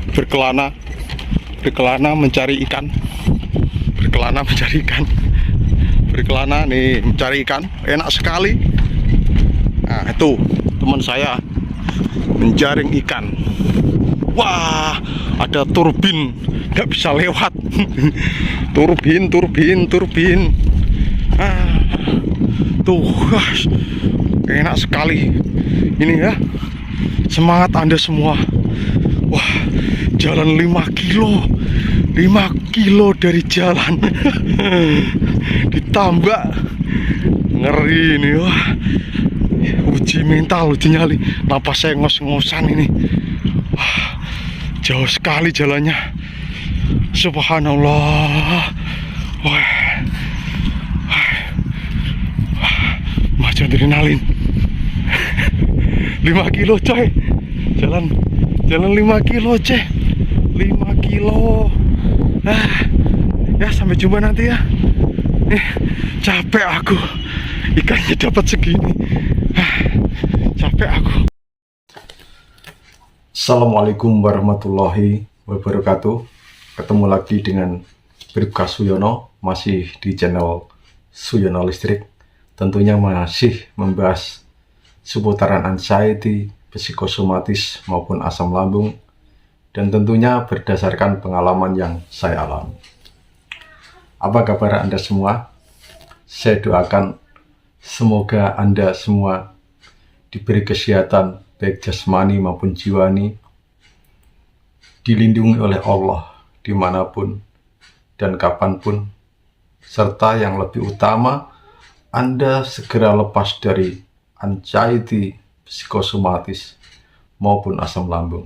berkelana mencari ikan, berkelana nih mencari ikan, enak sekali. Nah itu teman saya menjaring ikan. Wah, ada turbin, nggak bisa lewat. turbin. Tuh, enak sekali. Ini ya, semangat Anda semua. Wah, jalan 5 kilo dari jalan. Ditambah ngeri ini. Wah, uji mental, uji nyali. Napas saya ngos-ngosan ini. Wah, jauh sekali jalannya. Subhanallah. Wah, macam adrenalin. 5 kilo coy. Jalan 5 kilo coy. 5 kilo. Ya sampai jumpa nanti ya. Capek aku. Ikannya dapat segini. Capek aku. Assalamualaikum warahmatullahi wabarakatuh. Ketemu lagi dengan Bribka Suyono, masih di channel Suyono Listrik. Tentunya masih membahas seputaran anxiety, psikosomatis maupun asam lambung, dan tentunya berdasarkan pengalaman yang saya alami. Apa kabar Anda semua? Saya doakan semoga Anda semua diberi kesehatan baik jasmani maupun jiwani, dilindungi oleh Allah dimanapun dan kapanpun, serta yang lebih utama, Anda segera lepas dari anxiety, psikosomatis maupun asam lambung.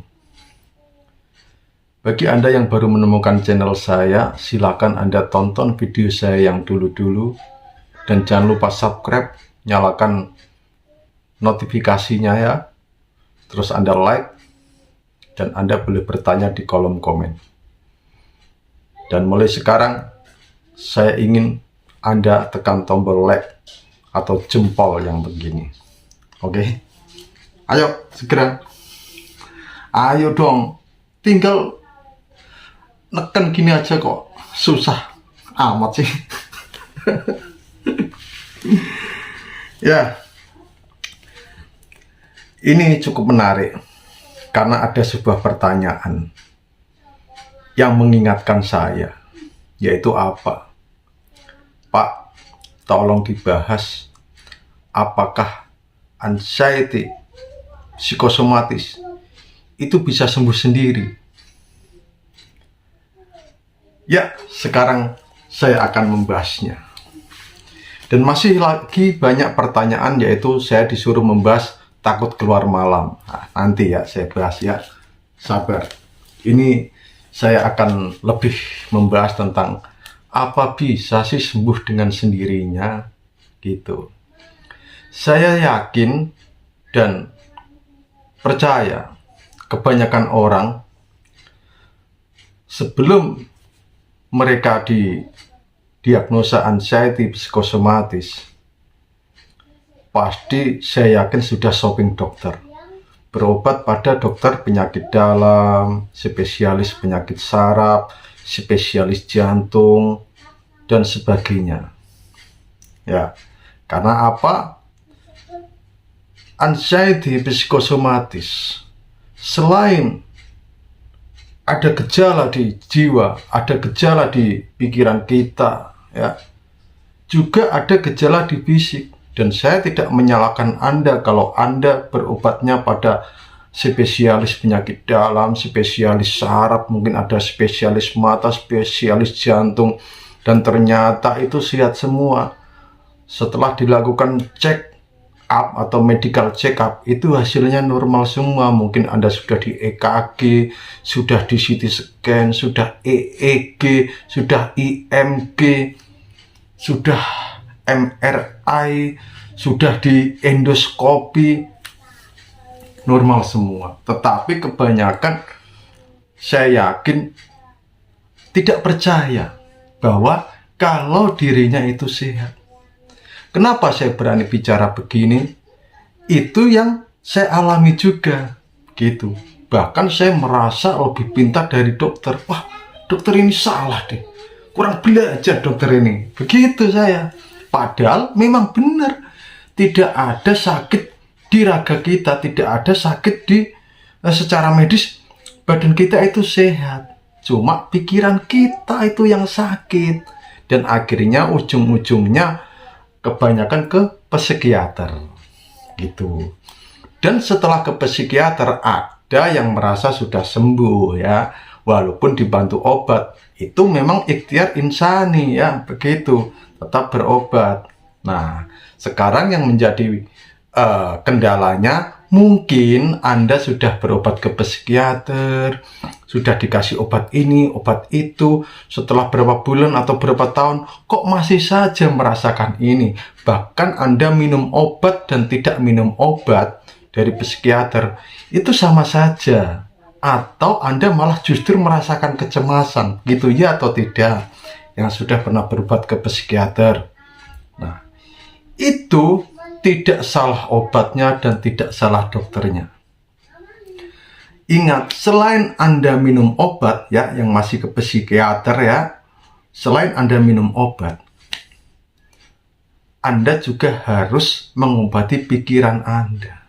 Bagi Anda yang baru menemukan channel saya, silakan Anda tonton video saya yang dulu-dulu, dan jangan lupa subscribe, nyalakan notifikasinya ya. Terus Anda like, dan Anda boleh bertanya di kolom komen. Dan mulai sekarang, saya ingin Anda tekan tombol like atau jempol yang begini. Oke? Ayo, segera. Ayo dong. Tinggal neken gini aja kok. Susah amat sih. Ya. Ini cukup menarik karena ada sebuah pertanyaan yang mengingatkan saya, yaitu apa? Pak, tolong dibahas apakah anxiety, psikosomatis itu bisa sembuh sendiri? Ya, sekarang saya akan membahasnya. Dan masih lagi banyak pertanyaan, yaitu saya disuruh membahas takut keluar malam. Nah, nanti ya saya bahas ya, sabar. Ini saya akan lebih membahas tentang apa bisa sih sembuh dengan sendirinya gitu. Saya yakin dan percaya kebanyakan orang sebelum mereka didiagnosa anxiety psikosomatis, pasti saya yakin sudah shopping dokter, berobat pada dokter penyakit dalam, spesialis penyakit saraf, spesialis jantung, dan sebagainya. Ya, karena apa? Anxiety psikosomatis, selain ada gejala di jiwa, ada gejala di pikiran kita, ya, juga ada gejala di fisik. Dan saya tidak menyalahkan Anda kalau Anda berobatnya pada spesialis penyakit dalam, spesialis saraf, mungkin ada spesialis mata, spesialis jantung, dan ternyata itu sehat semua. Setelah dilakukan check up atau medical check up, itu hasilnya normal semua. Mungkin Anda sudah di EKG, sudah di CT scan, sudah EEG, sudah IMG, sudah MRI, sudah di endoskopi, normal semua. Tetapi kebanyakan saya yakin tidak percaya bahwa kalau dirinya itu sehat. Kenapa saya berani bicara begini? Itu yang saya alami juga gitu. Bahkan saya merasa lebih pintar dari dokter. Wah, dokter ini salah deh. Kurang belajar dokter ini. Begitu saya. Padahal memang benar. Tidak ada sakit di raga kita. Tidak ada sakit di secara medis. Badan kita itu sehat. Cuma pikiran kita itu yang sakit. Dan akhirnya ujung-ujungnya kebanyakan ke psikiater. Gitu. Dan setelah ke psikiater ada yang merasa sudah sembuh ya. Walaupun dibantu obat. Itu memang ikhtiar insani ya. Begitu. Tetap berobat. Nah, sekarang yang menjadi kendalanya, mungkin Anda sudah berobat ke psikiater, sudah dikasih obat ini, obat itu, setelah berapa bulan atau berapa tahun, kok masih saja merasakan ini. Bahkan Anda minum obat dan tidak minum obat dari psikiater, itu sama saja. Atau Anda malah justru merasakan kecemasan, gitu ya atau tidak, yang sudah pernah berobat ke psikiater. Nah, itu tidak salah obatnya dan tidak salah dokternya. Ingat, selain Anda minum obat ya, yang masih ke psikiater ya, selain Anda minum obat, Anda juga harus mengobati pikiran Anda.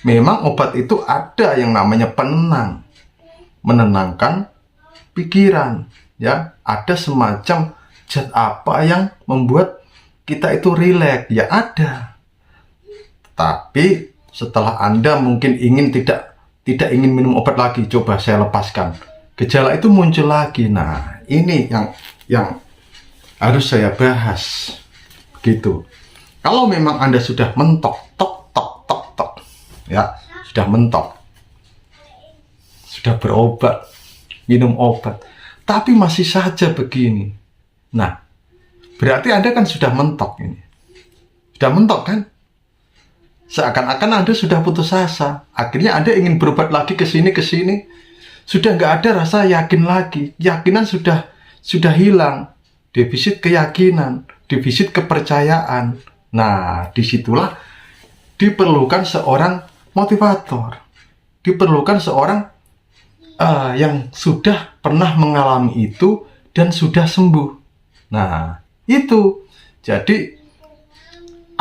Memang obat itu ada yang namanya penenang, menenangkan pikiran ya. Ada semacam zat apa yang membuat kita itu rileks ya, ada. Tapi setelah Anda mungkin tidak ingin minum obat lagi, coba saya lepaskan, gejala itu muncul lagi. Nah, ini yang harus saya bahas gitu. Kalau memang Anda sudah mentok tok ya, sudah mentok, sudah berobat, minum obat, tapi masih saja begini. Nah, berarti Anda kan sudah mentok ini. Sudah mentok kan? Seakan-akan Anda sudah putus asa. Akhirnya Anda ingin berobat lagi ke sini. Sudah nggak ada rasa yakin lagi. Keyakinan sudah hilang. Defisit keyakinan, defisit kepercayaan. Nah, disitulah diperlukan seorang motivator. Diperlukan seorang yang sudah pernah mengalami itu dan sudah sembuh. Nah, itu. Jadi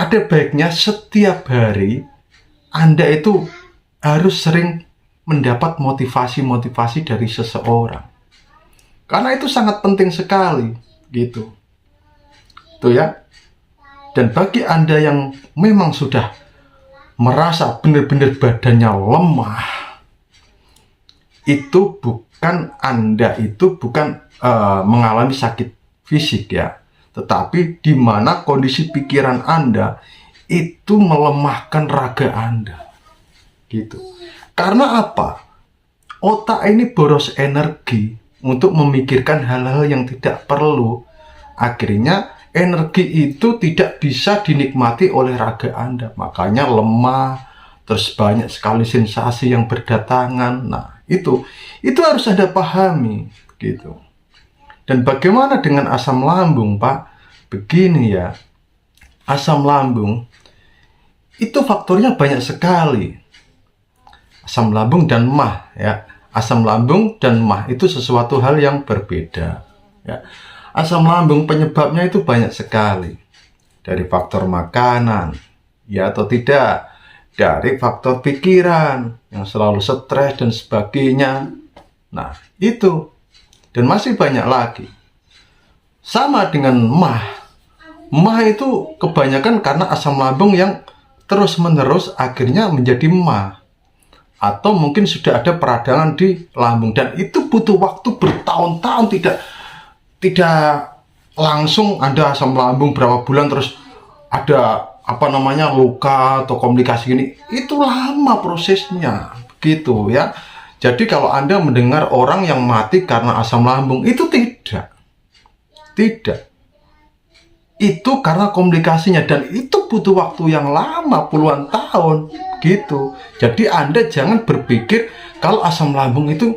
ada baiknya setiap hari Anda itu harus sering mendapat motivasi-motivasi dari seseorang. Karena itu sangat penting sekali, gitu. Tuh ya. Dan bagi Anda yang memang sudah merasa benar-benar badannya lemah, itu bukan Anda itu bukan mengalami sakit fisik ya. Tetapi di mana kondisi pikiran Anda itu melemahkan raga Anda. Gitu. Karena apa? Otak ini boros energi untuk memikirkan hal-hal yang tidak perlu. Akhirnya energi itu tidak bisa dinikmati oleh raga Anda. Makanya lemah, terus banyak sekali sensasi yang berdatangan. Nah, itu harus Anda pahami, gitu. Dan bagaimana dengan asam lambung, Pak? Begini ya, asam lambung itu faktornya banyak sekali. Asam lambung dan MAH ya. Asam lambung dan MAH itu sesuatu hal yang berbeda ya. Asam lambung penyebabnya itu banyak sekali. Dari faktor makanan ya atau tidak, dari faktor pikiran yang selalu stres dan sebagainya. Nah, itu. Dan masih banyak lagi. Sama dengan MAH. MAH itu kebanyakan karena asam lambung yang terus-menerus akhirnya menjadi MAH. Atau mungkin sudah ada peradangan di lambung. Dan itu butuh waktu bertahun-tahun, tidak langsung ada asam lambung berapa bulan terus ada luka atau komplikasi ini. Itu lama prosesnya. Begitu ya. Jadi kalau Anda mendengar orang yang mati karena asam lambung, itu tidak. Itu karena komplikasinya dan itu butuh waktu yang lama, puluhan tahun, gitu. Jadi Anda jangan berpikir kalau asam lambung itu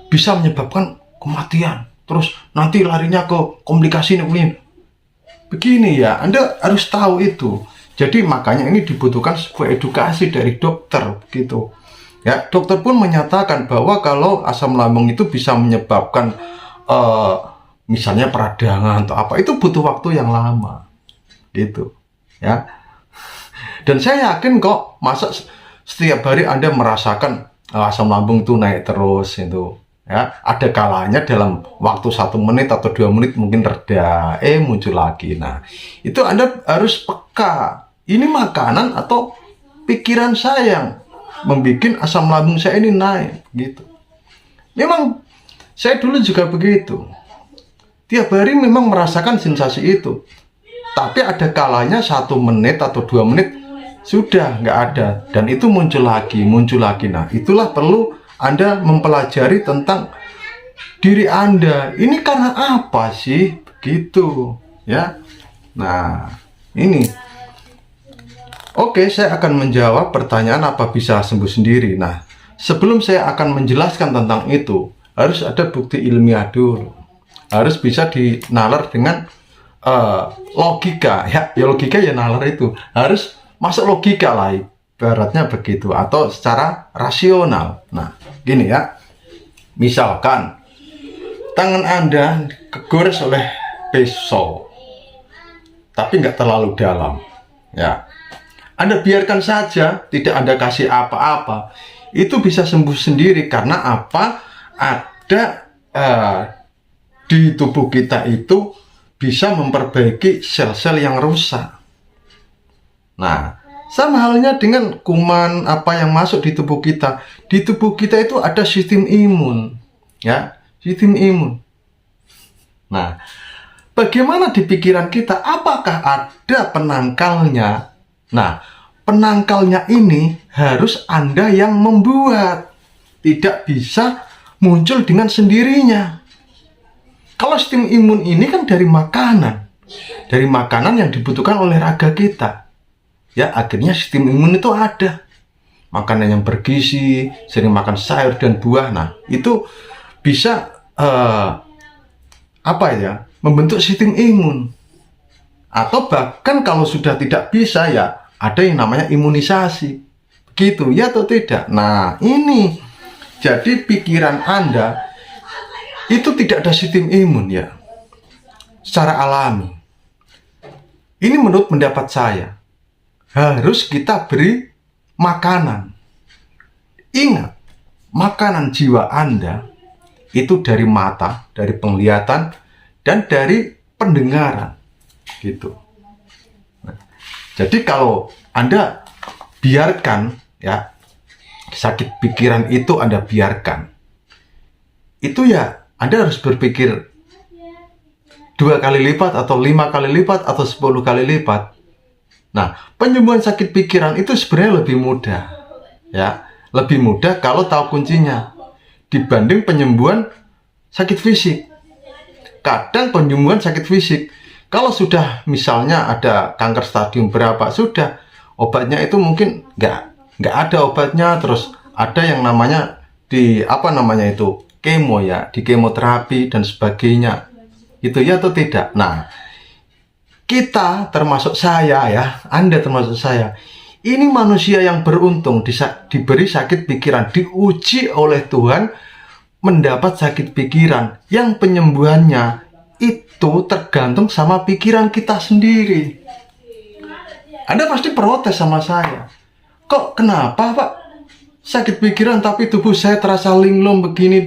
bisa menyebabkan kematian. Terus nanti larinya ke komplikasi ini. Begini ya, Anda harus tahu itu. Jadi makanya ini dibutuhkan sebuah edukasi dari dokter, gitu. Ya, dokter pun menyatakan bahwa kalau asam lambung itu bisa menyebabkan misalnya peradangan atau apa, itu butuh waktu yang lama, gitu. Ya, dan saya yakin kok, masa setiap hari Anda merasakan asam lambung itu naik terus itu. Ya, ada kalanya dalam waktu 1 menit atau 2 menit mungkin reda, muncul lagi. Nah, itu Anda harus peka. Ini makanan atau pikiran saya yang membuat asam lambung saya ini naik, gitu. Memang saya dulu juga begitu. Tiap hari memang merasakan sensasi itu. Tapi ada kalanya 1 menit atau 2 menit sudah nggak ada, dan itu muncul lagi. Nah, itulah perlu Anda mempelajari tentang diri Anda. Ini karena apa sih? Begitu, ya. Nah, ini. Oke, saya akan menjawab pertanyaan apa bisa sembuh sendiri. Nah, sebelum saya akan menjelaskan tentang itu, harus ada bukti ilmiah dulu. Harus bisa dinalar dengan logika. Ya logika ya nalar itu. Harus masuk logika lah, ibaratnya begitu. Atau secara rasional. Nah, gini ya. Misalkan, tangan Anda kegores oleh pisau. Tapi nggak terlalu dalam. Ya. Anda biarkan saja, tidak Anda kasih apa-apa, itu bisa sembuh sendiri. Karena apa? Ada di tubuh kita itu bisa memperbaiki sel-sel yang rusak. Nah, sama halnya dengan kuman apa yang masuk di tubuh kita. Di tubuh kita itu ada sistem imun, ya, sistem imun. Nah, bagaimana di pikiran kita? Apakah ada penangkalnya? Nah, penangkalnya ini harus Anda yang membuat. Tidak bisa muncul dengan sendirinya. Kalau sistem imun ini kan dari makanan. Dari makanan yang dibutuhkan oleh raga kita. Ya, akhirnya sistem imun itu ada. Makanan yang bergizi, sering makan sayur dan buah. Nah, itu bisa membentuk sistem imun. Atau bahkan kalau sudah tidak bisa, ya ada yang namanya imunisasi. Begitu, ya atau tidak? Nah, ini. Jadi pikiran Anda itu tidak ada sistem imun, ya. Secara alami. Ini menurut pendapat saya. Harus kita beri makanan. Ingat, makanan jiwa Anda itu dari mata, dari penglihatan, dan dari pendengaran. Gitu. Nah, jadi kalau Anda biarkan, ya, sakit pikiran itu Anda biarkan, itu ya Anda harus berpikir 2 kali lipat atau 5 kali lipat atau 10 kali lipat. Nah, penyembuhan sakit pikiran itu sebenarnya lebih mudah, ya, lebih mudah kalau tahu kuncinya dibanding penyembuhan sakit fisik. Kadang penyembuhan sakit fisik, kalau sudah misalnya ada kanker stadium berapa, sudah obatnya itu mungkin nggak ada obatnya, terus ada yang namanya kemo, ya, di kemoterapi dan sebagainya. Itu ya atau tidak? Nah, kita termasuk saya, ya, Anda termasuk saya. Ini manusia yang beruntung diberi sakit pikiran, diuji oleh Tuhan mendapat sakit pikiran yang penyembuhannya itu tergantung sama pikiran kita sendiri. Anda pasti protes sama saya. Kok kenapa, Pak? Sakit pikiran tapi tubuh saya terasa linglung begini,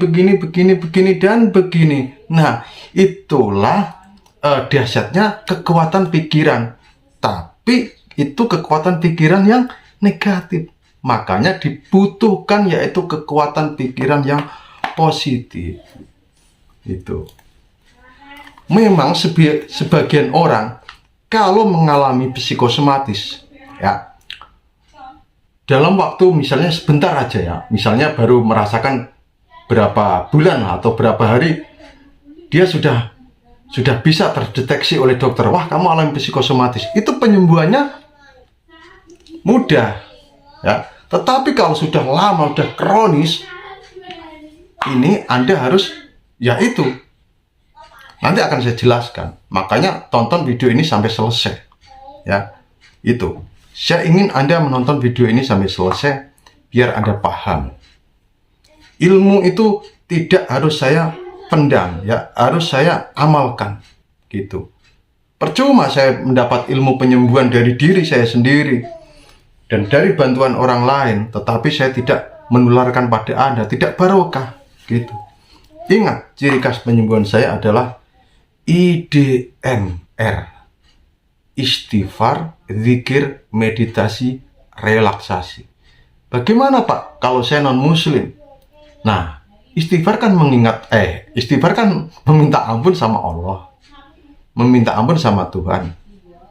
dan begini. Nah, itulah dahsyatnya kekuatan pikiran. Tapi itu kekuatan pikiran yang negatif. Makanya dibutuhkan yaitu kekuatan pikiran yang positif. Itu. Memang sebagian orang kalau mengalami psikosomatis, ya, dalam waktu misalnya sebentar aja, ya, misalnya baru merasakan berapa bulan atau berapa hari, dia sudah bisa terdeteksi oleh dokter, wah, kamu alami psikosomatis. Itu penyembuhannya mudah, ya. Tetapi kalau sudah lama, sudah kronis, ini Anda harus, yaitu nanti akan saya jelaskan. Makanya tonton video ini sampai selesai, ya. Itu saya ingin Anda menonton video ini sampai selesai, biar Anda paham. Ilmu itu tidak harus saya pendam, ya, harus saya amalkan, gitu. Percuma saya mendapat ilmu penyembuhan dari diri saya sendiri dan dari bantuan orang lain, tetapi saya tidak menularkan pada Anda, tidak barokah, gitu. Ingat, ciri khas penyembuhan saya adalah IDMR. Istighfar, zikir, meditasi, relaksasi. Bagaimana Pak kalau saya non-muslim? Nah, istighfar kan istighfar kan meminta ampun sama Allah, meminta ampun sama Tuhan.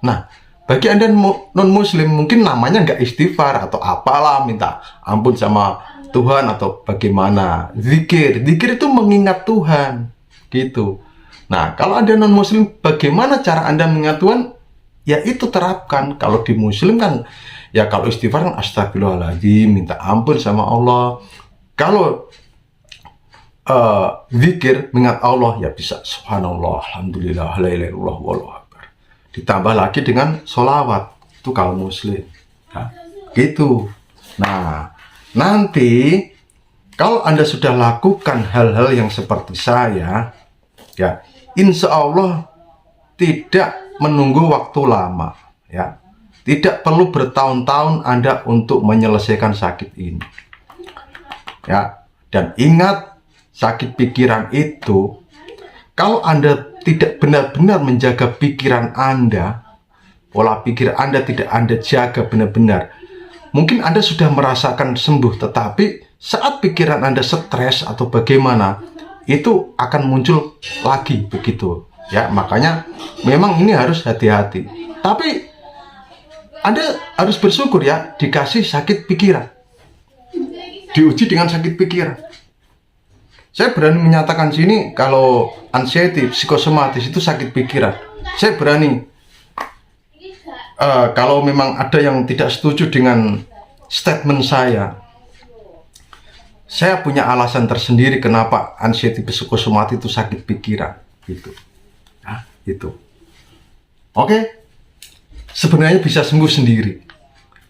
Nah, bagi Anda non-muslim mungkin namanya nggak istighfar atau apalah, minta ampun sama Tuhan atau bagaimana. Zikir itu mengingat Tuhan, gitu. Nah, kalau Anda non-muslim, bagaimana cara Anda mengingat Tuhan? Ya itu terapkan. Kalau di muslim kan, ya kalau istighfar kan astagfirullahaladzim, minta ampun sama Allah. Kalau zikir mengingat Allah, ya bisa subhanallah, alhamdulillah, la ilaha illallah, wallahu akbar. Ditambah lagi dengan sholawat, itu kalau muslim, ya, gitu. Nah, nanti kalau Anda sudah lakukan hal-hal yang seperti saya, ya, insya Allah tidak menunggu waktu lama, ya, tidak perlu bertahun-tahun Anda untuk menyelesaikan sakit ini, ya. Dan ingat, sakit pikiran itu, kalau Anda tidak benar-benar menjaga pikiran Anda, pola pikir Anda tidak Anda jaga benar-benar, mungkin Anda sudah merasakan sembuh, tetapi saat pikiran Anda stres atau bagaimana, itu akan muncul lagi begitu, ya. Makanya memang ini harus hati-hati. Tapi Anda harus bersyukur, ya, dikasih sakit pikiran, diuji dengan sakit pikiran. Saya berani menyatakan sini kalau anxiety, psikosomatis itu sakit pikiran. Saya berani. Kalau memang ada yang tidak setuju dengan statement saya punya alasan tersendiri kenapa anxiety, psikosomatis itu sakit pikiran, gitu. Nah, itu. Oke. Sebenarnya bisa sembuh sendiri.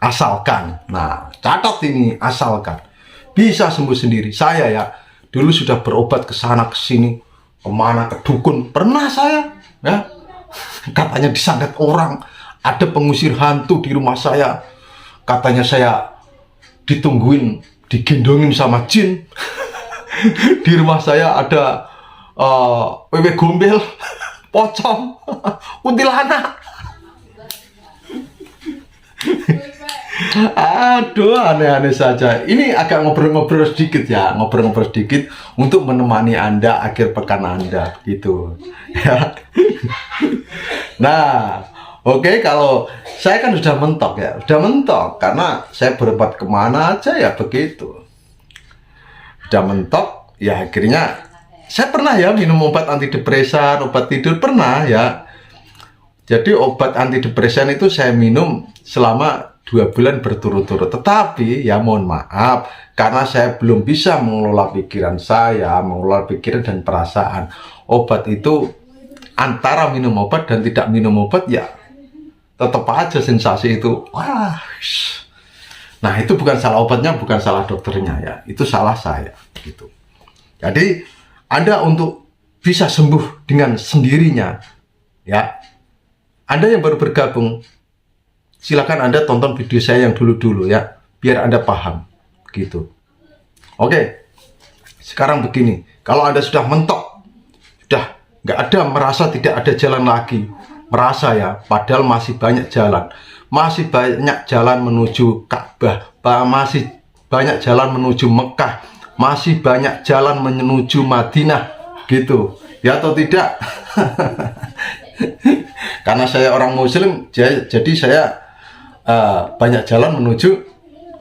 Asalkan. Nah, catat ini, asalkan. Bisa sembuh sendiri. Saya, ya, dulu sudah berobat ke sana ke sini, kemana, ke dukun, pernah saya, ya, katanya disantet orang, ada pengusir hantu di rumah saya, katanya saya ditungguin, digendongin sama jin. Di rumah saya ada wewe gombel, pocong, kuntilanak. Aduh, aneh-aneh saja. Ini agak ngobrol-ngobrol sedikit, ya, ngobrol-ngobrol sedikit untuk menemani Anda akhir pekan Anda, gitu, ya. Nah, oke, kalau saya kan sudah mentok, ya, sudah mentok karena saya berobat kemana aja, ya, begitu. Sudah mentok, ya, akhirnya saya pernah, ya, minum obat antidepresan, obat tidur, pernah, ya. Jadi obat antidepresan itu saya minum selama 2 bulan berturut-turut. Tetapi, ya, mohon maaf, karena saya belum bisa mengelola pikiran saya, mengelola pikiran dan perasaan. Obat itu antara minum obat dan tidak minum obat, ya, tetap aja sensasi itu. Wah. Nah, itu bukan salah obatnya, bukan salah dokternya, ya. Itu salah saya, gitu. Jadi, Anda untuk bisa sembuh dengan sendirinya, ya. Anda yang baru bergabung, silakan Anda tonton video saya yang dulu-dulu, ya, biar Anda paham, gitu. Oke, sekarang begini, kalau Anda sudah mentok, sudah nggak ada, merasa tidak ada jalan lagi, merasa, ya, padahal masih banyak jalan, masih banyak jalan menuju Ka'bah, masih banyak jalan menuju Mekah, masih banyak jalan menuju Madinah, gitu, ya, atau tidak? Karena saya orang muslim, jadi saya banyak jalan menuju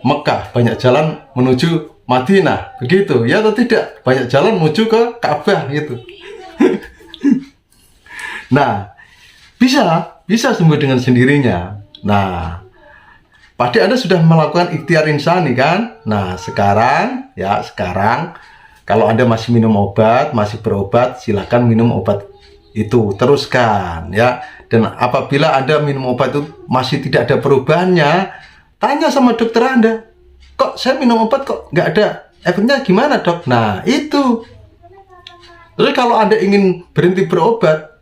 Mekah, banyak jalan menuju Madinah, begitu, ya, atau tidak? Banyak jalan menuju ke Ka'bah, gitu. Nah, bisa sembuh dengan sendirinya. Nah, pasti Anda sudah melakukan ikhtiar insani, kan? Nah, sekarang kalau Anda masih minum obat, masih berobat, silakan minum obat itu, teruskan, ya. Dan apabila Anda minum obat itu masih tidak ada perubahannya, tanya sama dokter Anda, kok saya minum obat kok nggak ada efeknya, gimana dok? Nah itu. Terus kalau Anda ingin berhenti berobat,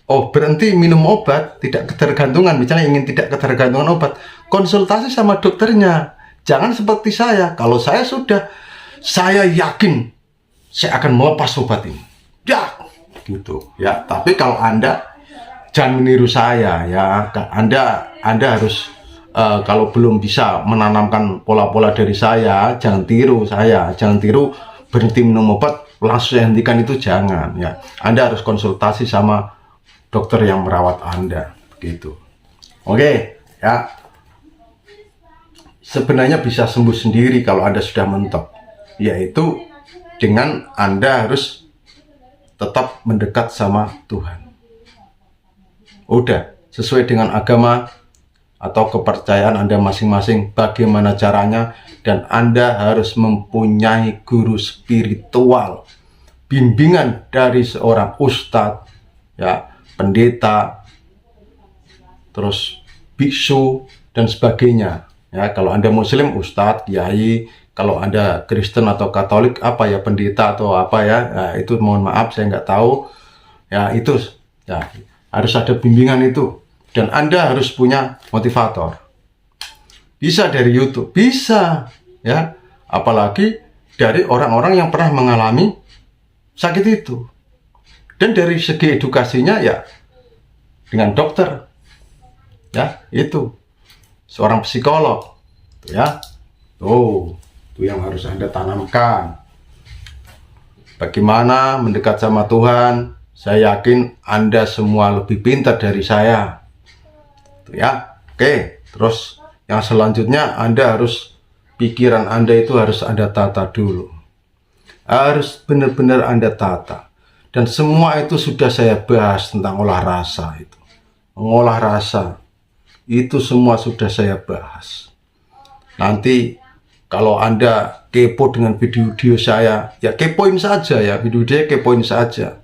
berhenti minum obat, tidak ketergantungan, misalnya ingin tidak ketergantungan obat, konsultasi sama dokternya. Jangan seperti saya. Kalau saya sudah, saya yakin saya akan melepas obat ini. Ya, gitu. Ya, tapi kalau Anda jangan meniru saya ya. Anda harus kalau belum bisa menanamkan pola-pola dari saya, jangan tiru saya, jangan tiru berhenti minum obat langsung hentikan, itu jangan ya. Anda harus konsultasi sama dokter yang merawat Anda gitu. Oke ya, sebenarnya bisa sembuh sendiri kalau Anda sudah mentok, yaitu dengan Anda harus tetap mendekat sama Tuhan. Udah sesuai dengan agama atau kepercayaan Anda masing-masing bagaimana caranya, dan Anda harus mempunyai guru spiritual, bimbingan dari seorang ustadz ya, pendeta, terus biksu dan sebagainya ya. Kalau Anda muslim, ustadz, kiai. Kalau Anda Kristen atau Katolik, apa ya, pendeta atau apa ya, nah, itu mohon maaf saya nggak tahu ya. Itu ya harus ada bimbingan itu, dan Anda harus punya motivator. Bisa dari YouTube, bisa ya, apalagi dari orang-orang yang pernah mengalami sakit itu. Dan dari segi edukasinya ya dengan dokter ya, itu seorang psikolog ya. Itu yang harus Anda tanamkan. Bagaimana mendekat sama Tuhan, saya yakin Anda semua lebih pintar dari saya itu ya. Oke, terus yang selanjutnya, Anda harus, pikiran Anda itu harus Anda tata dulu. Harus benar-benar Anda tata. Dan semua itu sudah saya bahas tentang olah rasa itu. Mengolah rasa itu semua sudah saya bahas. Nanti kalau Anda kepo dengan video-video saya, ya kepoin saja ya, video-video kepoin saja.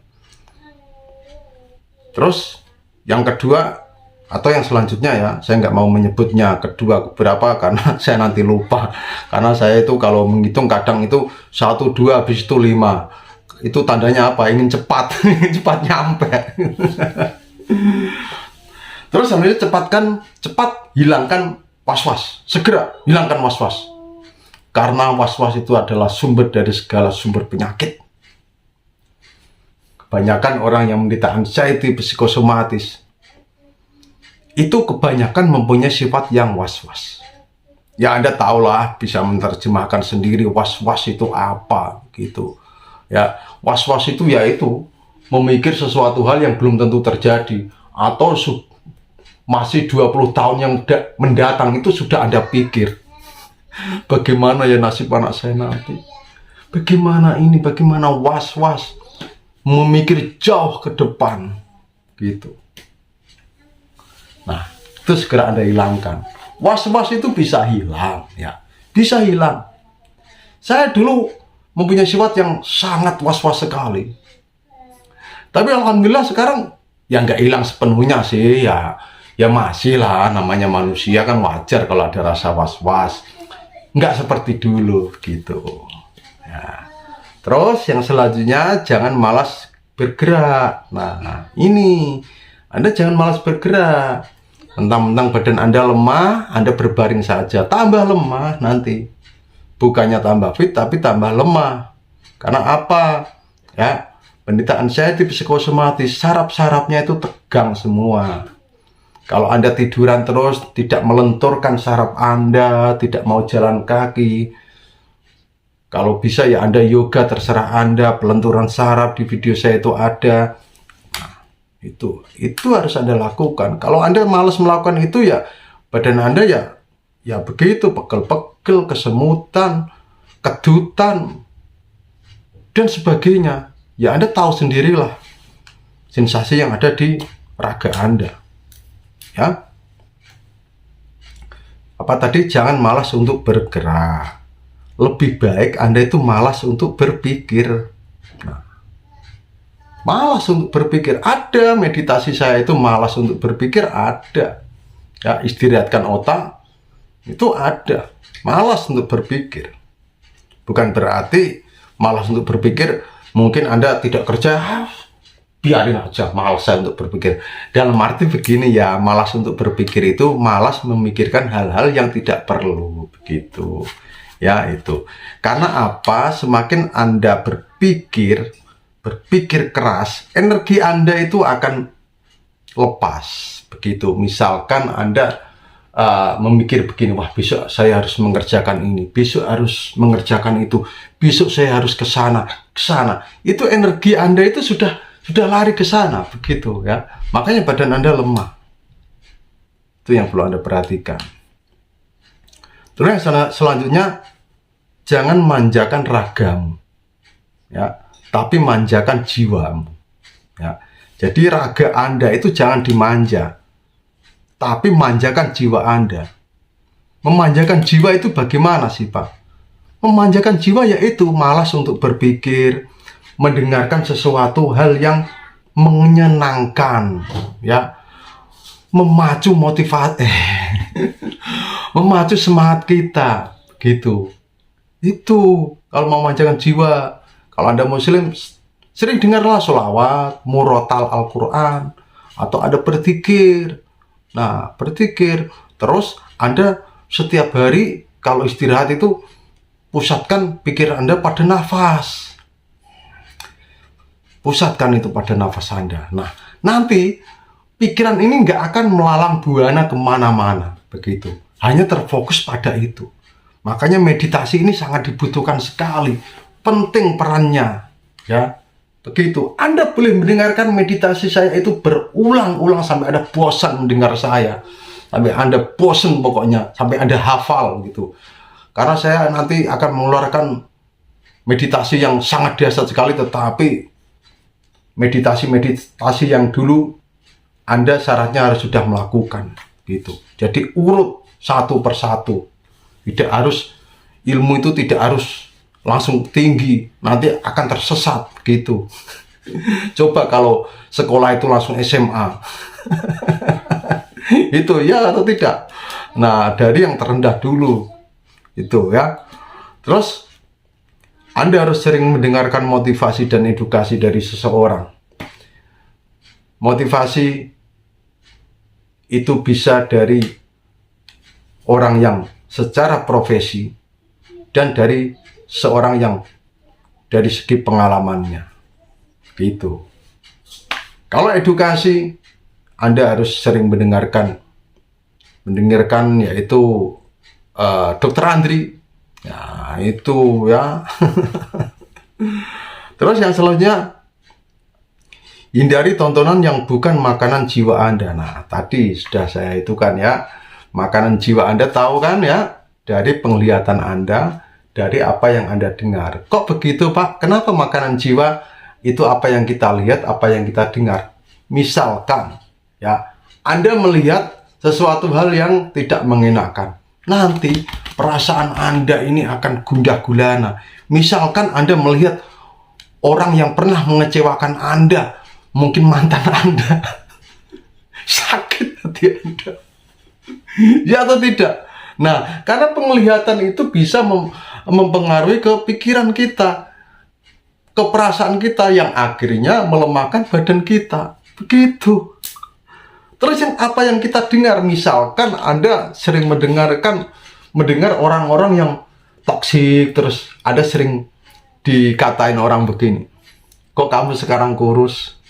Terus yang kedua atau yang selanjutnya ya, saya nggak mau menyebutnya kedua berapa karena saya nanti lupa. Karena saya itu kalau menghitung kadang itu 1, 2, habis itu 5. Itu tandanya apa? Ingin cepat, ingin cepat nyampe. Terus selanjutnya cepat hilangkan was-was. Segera hilangkan was-was. Karena was-was itu adalah sumber dari segala sumber penyakit. Kebanyakan orang yang menderita anxiety psikosomatis itu kebanyakan mempunyai sifat yang was-was. Ya Anda tahulah, bisa menerjemahkan sendiri was-was itu apa gitu. Ya, was-was itu yaitu memikir sesuatu hal yang belum tentu terjadi, atau masih 20 tahun yang mendatang itu sudah Anda pikir. Bagaimana ya nasib anak saya nanti? Bagaimana ini? Bagaimana was-was? Memikir jauh ke depan gitu. Nah, itu segera Anda hilangkan. Was-was itu bisa hilang ya. Bisa hilang. Saya dulu mempunyai sifat yang sangat was-was sekali. Tapi alhamdulillah sekarang ya nggak hilang sepenuhnya sih ya. Ya masih lah, namanya manusia kan wajar kalau ada rasa was-was. Nggak seperti dulu gitu. Ya. Terus yang selanjutnya, jangan malas bergerak. Nah ini, Anda jangan malas bergerak. Mentang-mentang badan Anda lemah, Anda berbaring saja, tambah lemah nanti. Bukannya tambah fit, tapi tambah lemah. Karena apa? Ya, penderita anxiety psikosomatis, saraf-sarafnya itu tegang semua. Kalau Anda tiduran terus, tidak melenturkan saraf Anda, tidak mau jalan kaki. Kalau bisa ya Anda yoga, terserah Anda, pelenturan saraf di video saya itu ada. Itu harus Anda lakukan. Kalau Anda malas melakukan itu ya badan Anda ya begitu, pegel-pegel, kesemutan, kedutan dan sebagainya. Ya Anda tahu sendirilah sensasi yang ada di raga Anda. Ya. Apa tadi? Jangan malas untuk bergerak. Lebih baik Anda itu malas untuk berpikir. Malas untuk berpikir, ada meditasi saya itu malas untuk berpikir, ada ya, istirahatkan otak, Itu ada. Malas untuk berpikir. Bukan berarti malas untuk berpikir, mungkin Anda tidak kerja, biarin aja, malas saya untuk berpikir. Dalam arti begini ya, malas untuk berpikir itu malas memikirkan hal-hal yang tidak perlu, begitu. Ya, itu. Karena apa? Semakin Anda berpikir keras, energi Anda itu akan lepas, begitu. Misalkan Anda memikir begini, wah besok saya harus mengerjakan ini, besok harus mengerjakan itu, besok saya harus ke sana. Itu energi Anda itu sudah lari ke sana, begitu ya. Makanya badan Anda lemah. Itu yang perlu Anda perhatikan. Terus yang selanjutnya, jangan manjakan ragamu, ya, tapi manjakan jiwamu. Ya. Jadi raga Anda itu jangan dimanja, tapi manjakan jiwa Anda. Memanjakan jiwa itu bagaimana sih, Pak? Memanjakan jiwa yaitu malas untuk berpikir, mendengarkan sesuatu hal yang menyenangkan, ya, memacu motivasi, memacu semangat kita, gitu. Itu kalau mau memanjakan jiwa. Kalau Anda Muslim, sering dengarlah sholawat, murotal Al-Quran, atau ada berzikir. Nah, berzikir. Terus Anda setiap hari kalau istirahat itu pusatkan pikiran Anda pada nafas. Pusatkan itu pada nafas Anda. Nah, nanti pikiran ini nggak akan melalang buana kemana-mana, begitu. Hanya terfokus pada itu. Makanya meditasi ini sangat dibutuhkan sekali. Penting perannya, ya. Begitu. Anda boleh mendengarkan meditasi saya itu berulang-ulang sampai Anda bosan mendengar saya. Sampai Anda bosan pokoknya, sampai Anda hafal gitu. Karena saya nanti akan mengeluarkan meditasi yang sangat dahsyat sekali, tetapi meditasi yang dulu Anda syaratnya harus sudah melakukan gitu. Jadi urut satu persatu. Tidak harus, ilmu itu tidak harus langsung tinggi, nanti akan tersesat gitu. Coba kalau sekolah itu langsung SMA. Itu ya atau tidak? Nah, dari yang terendah dulu. Itu ya. Terus Anda harus sering mendengarkan motivasi dan edukasi dari seseorang. Motivasi itu bisa dari orang yang secara profesi dan dari seorang yang dari segi pengalamannya, gitu. Kalau edukasi, Anda harus sering mendengarkan yaitu Dr. Andri, ya itu ya. Terus yang selanjutnya, hindari tontonan yang bukan makanan jiwa Anda. Nah, tadi sudah saya itu kan ya. Makanan jiwa Anda tahu kan ya, dari penglihatan Anda, dari apa yang Anda dengar. Kok begitu, Pak? Kenapa makanan jiwa itu apa yang kita lihat, apa yang kita dengar? Misalkan ya, Anda melihat sesuatu hal yang tidak mengenakan, nanti perasaan Anda ini akan gundah gulana. Misalkan Anda melihat orang yang pernah mengecewakan Anda, mungkin mantan Anda, sakit hati Anda. Ya atau tidak? Nah, karena penglihatan itu bisa mempengaruhi ke pikiran kita, ke perasaan kita, yang akhirnya melemahkan badan kita. Begitu. Terus apa yang kita dengar? Misalkan Anda sering mendengar orang-orang yang toksik, terus ada sering dikatain orang begini, kok kamu sekarang kurus?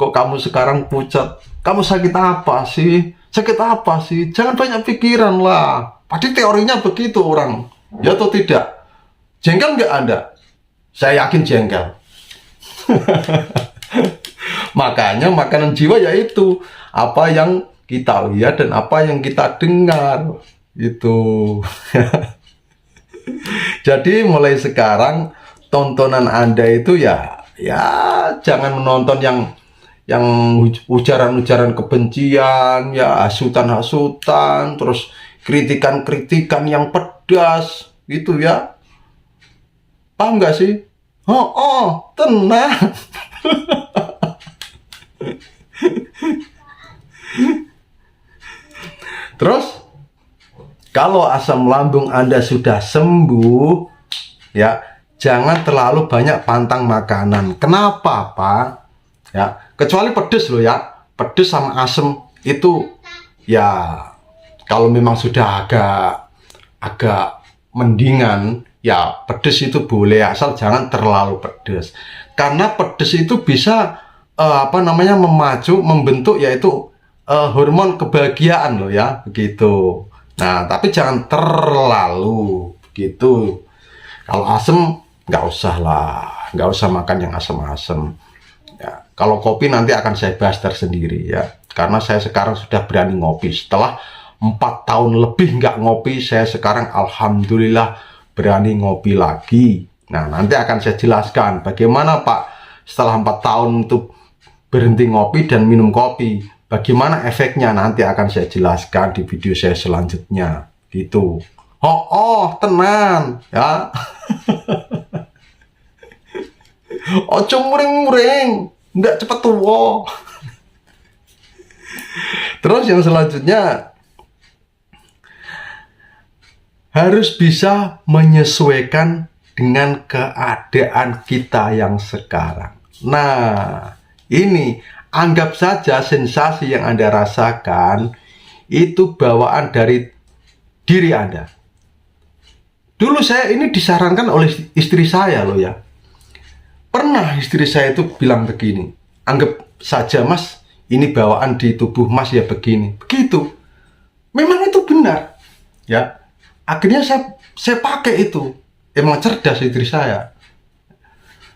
Kok kamu sekarang pucat? Kamu sakit apa sih? Sakit apa sih? Jangan banyak pikiran lah. Pasti teorinya begitu orang. Ya atau tidak? Jengkel nggak Anda? Saya yakin jengkel. Makanya makanan jiwa yaitu apa yang kita lihat dan apa yang kita dengar. Itu. Jadi mulai sekarang tontonan Anda itu ya jangan menonton yang ujaran-ujaran kebencian, ya hasutan-hasutan, terus kritikan-kritikan yang pedas, gitu ya. Paham nggak sih? Oh, tenang. Terus Kalau asam lambung Anda sudah sembuh, ya, jangan terlalu banyak pantang makanan. Kenapa, Pak? Ya, kecuali pedes loh ya. Pedes sama asam itu ya kalau memang sudah agak mendingan, ya pedes itu boleh, asal jangan terlalu pedes. Karena pedes itu bisa memacu, membentuk yaitu hormon kebahagiaan loh ya, begitu. Nah, tapi jangan terlalu gitu. Kalau asem nggak usah lah, nggak usah makan yang asem-asem. Ya, kalau kopi nanti akan saya bahas tersendiri ya, karena saya sekarang sudah berani ngopi. Setelah 4 tahun lebih nggak ngopi, saya sekarang alhamdulillah berani ngopi lagi. Nah, nanti akan saya jelaskan bagaimana Pak setelah 4 tahun itu berhenti ngopi dan minum kopi. Bagaimana efeknya nanti akan saya jelaskan di video saya selanjutnya. Gitu. Tenan ya. Ojo muring-muring, nggak cepet tua. Terus yang selanjutnya harus bisa menyesuaikan dengan keadaan kita yang sekarang. Nah, ini anggap saja sensasi yang Anda rasakan itu bawaan dari diri Anda. Dulu saya ini disarankan oleh istri saya loh ya. Pernah istri saya itu bilang begini, anggap saja Mas, ini bawaan di tubuh Mas ya begini. Begitu. Memang itu benar. Ya. Akhirnya saya pakai itu. Emang cerdas istri saya.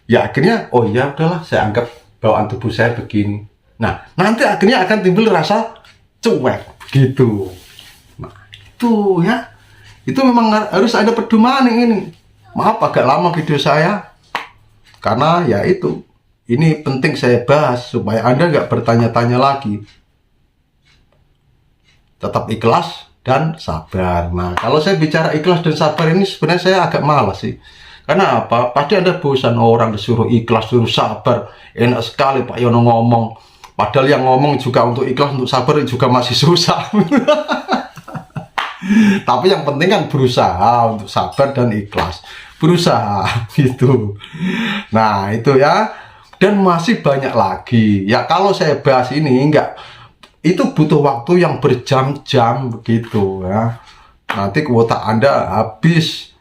Ya akhirnya, oh ya udahlah, saya anggap bawaan tubuh saya begini. Nah, nanti akhirnya akan timbul rasa cuek gitu. Nah, itu ya. Itu memang harus ada pedoman ini. Maaf agak lama video saya. Karena ya itu. Ini penting saya bahas supaya Anda nggak bertanya-tanya lagi. Tetap ikhlas dan sabar. Nah, kalau saya bicara ikhlas dan sabar ini sebenarnya saya agak malas sih. Karena apa? Pasti Anda bosan orang disuruh ikhlas, disuruh sabar. Enak sekali Pak Yono ngomong. Padahal yang ngomong juga untuk ikhlas, untuk sabar juga masih susah. Tapi yang penting kan berusaha untuk sabar dan ikhlas. Berusaha gitu. Nah, itu ya. Dan masih banyak lagi. Ya kalau saya bahas ini itu butuh waktu yang berjam-jam begitu ya. Nanti kuota Anda habis.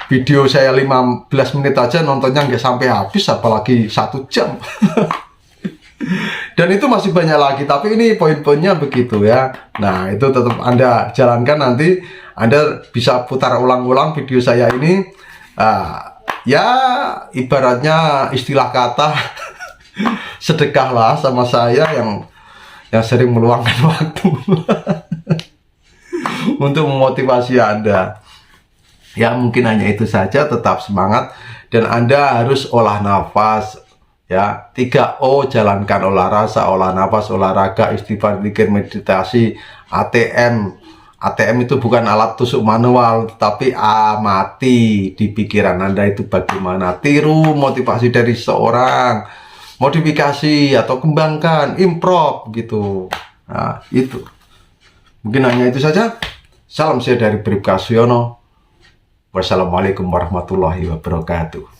Video saya 15 menit aja nontonnya nggak sampai habis, apalagi 1 jam. Dan itu masih banyak lagi, tapi ini poin-poinnya begitu ya. Nah, itu tetap Anda jalankan, nanti Anda bisa putar ulang-ulang video saya ini. Ya, ibaratnya istilah kata sedekahlah sama saya yang sering meluangkan waktu untuk memotivasi Anda. Ya mungkin hanya itu saja, tetap semangat dan Anda harus olah nafas ya. 3O, jalankan olah rasa, olah nafas, olahraga, istighfar, zikir, meditasi, ATM. ATM itu bukan alat tusuk manual, tapi amati di pikiran Anda itu bagaimana. Tiru motivasi dari seorang, modifikasi atau kembangkan, improv gitu. Nah, itu. Mungkin hanya itu saja. Salam saya dari Bribka Siono. Wassalamualaikum warahmatullahi wabarakatuh.